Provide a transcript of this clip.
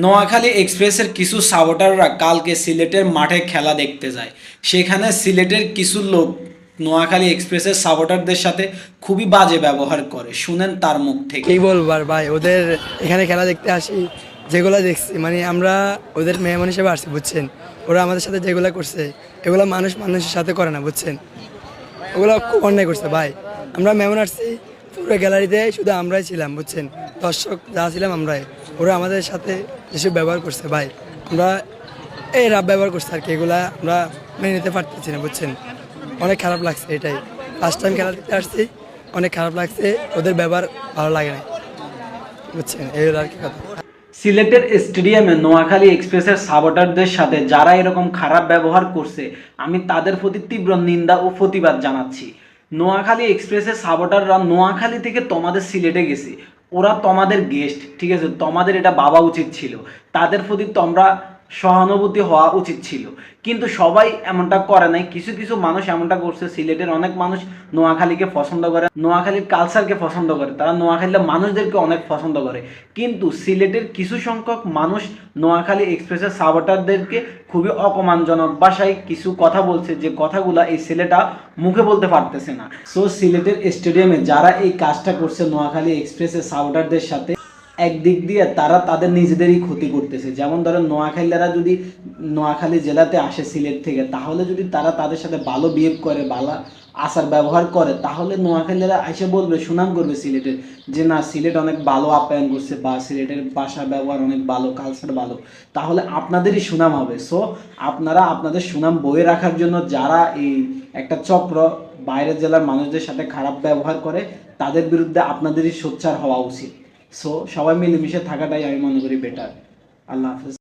নোয়াখালী এক্সপ্রেসের কিছু সাবোটাররা কালকে সিলেটের মাঠে খেলা দেখতে যায়। সেখানে সিলেটের কিছু লোক নোয়াখালী এক্সপ্রেসের সাবোটারদের সাথে খুবই বাজে ব্যবহার করে। শুনেন তার মুখ থেকে। কি বলবো আর ভাই, ওদের এখানে খেলা দেখতে আসি, যেগুলো দেখছি মানে আমরা ওদের মেহমান হিসেবে আসছি, বুঝছেন। ওরা আমাদের সাথে যেগুলো করছে এগুলো মানুষ মানুষের সাথে করে না, বুঝছেন। ওগুলো খুব অন্যায় করছে ভাই। আমরা মেহমান আসছি, পুরো গ্যালারিতে শুধু আমরাই ছিলাম, বুঝছেন। দর্শক যা ছিলাম আমরাই। ওরা আমাদের সাথে যেসব ব্যবহার করছে ভাই, আমরা এই রাব ব্যবহার করছে আর কি, এগুলা আমরা মেনে নিতে পারতেছি না, বুঝছেন। অনেক খারাপ লাগছে এটাই। ফার্স্ট টাইম খেলা দেখতে আসছি, অনেক খারাপ লাগছে, ওদের ব্যবহার ভালো লাগে না, বুঝছেন। এই হলো আর কি কথা। সিলেটের স্টেডিয়ামে নোয়াখালী এক্সপ্রেসের সাবোটারদের সাথে যারা এরকম খারাপ ব্যবহার করছে, আমি তাদের প্রতি তীব্র নিন্দা ও প্রতিবাদ জানাচ্ছি। নোয়াখালী এক্সপ্রেসের সাবোটাররা নোয়াখালী থেকে তোমাদের সিলেটে গেছে, ওরা তোমাদের গেস্ট, ঠিক আছে, তোমাদের এটা ভাবা উচিত ছিল, তাদের প্রতি তোমরা সহানুভূতি হওয়া উচিত ছিল। কিন্তু সবাই এমনটা করে নাই, কিছু কিছু মানুষ এমনটা করছে। সিলেটের অনেক মানুষ নোয়াখালীকে পছন্দ করে, নোয়াখালীর কালচারকে পছন্দ করে, তারা নোয়াখালীর মানুষদেরকে অনেক পছন্দ করে। কিন্তু সিলেটের কিছু সংখ্যক মানুষ নোয়াখালী এক্সপ্রেসের সাবোটারদেরকে খুবই অপমানজনক ভাষায় কিছু কথা বলছে, যে কথাগুলো এই ছেলেটা মুখে বলতে পারতেছে না। সো সিলেটের স্টেডিয়ামে যারা এই কাজটা করছে নোয়াখালী এক্সপ্রেসের সাবোটারদের সাথে, একদিক দিয়ে তারা তাদের নিজেদেরই ক্ষতি করতেছে। যেমন ধরেন নোয়াখালীরা যদি নোয়াখালী জেলাতে আসে সিলেট থেকে, তাহলে যদি তারা তাদের সাথে ভালো বিহেভ করে, ভালো আচার ব্যবহার করে, তাহলে নোয়াখালীরা এসে বলবে, সুনাম করবে সিলেটের, যে না, সিলেট অনেক ভালো আপ্যায়ন করছে, বা সিলেটের ভাষা ব্যবহার অনেক ভালো, কালচার ভালো, তাহলে আপনাদেরই সুনাম হবে। সো আপনারা আপনাদের সুনাম বয়ে রাখার জন্য যারা এই একটা চক্র বাইরের জেলার মানুষদের সাথে খারাপ ব্যবহার করে, তাদের বিরুদ্ধে আপনাদেরই সোচ্চার হওয়া উচিত। সো সবাই মিলেমিশে থাকাটাই আমি মনে করি বেটার। আল্লাহ হাফেজ।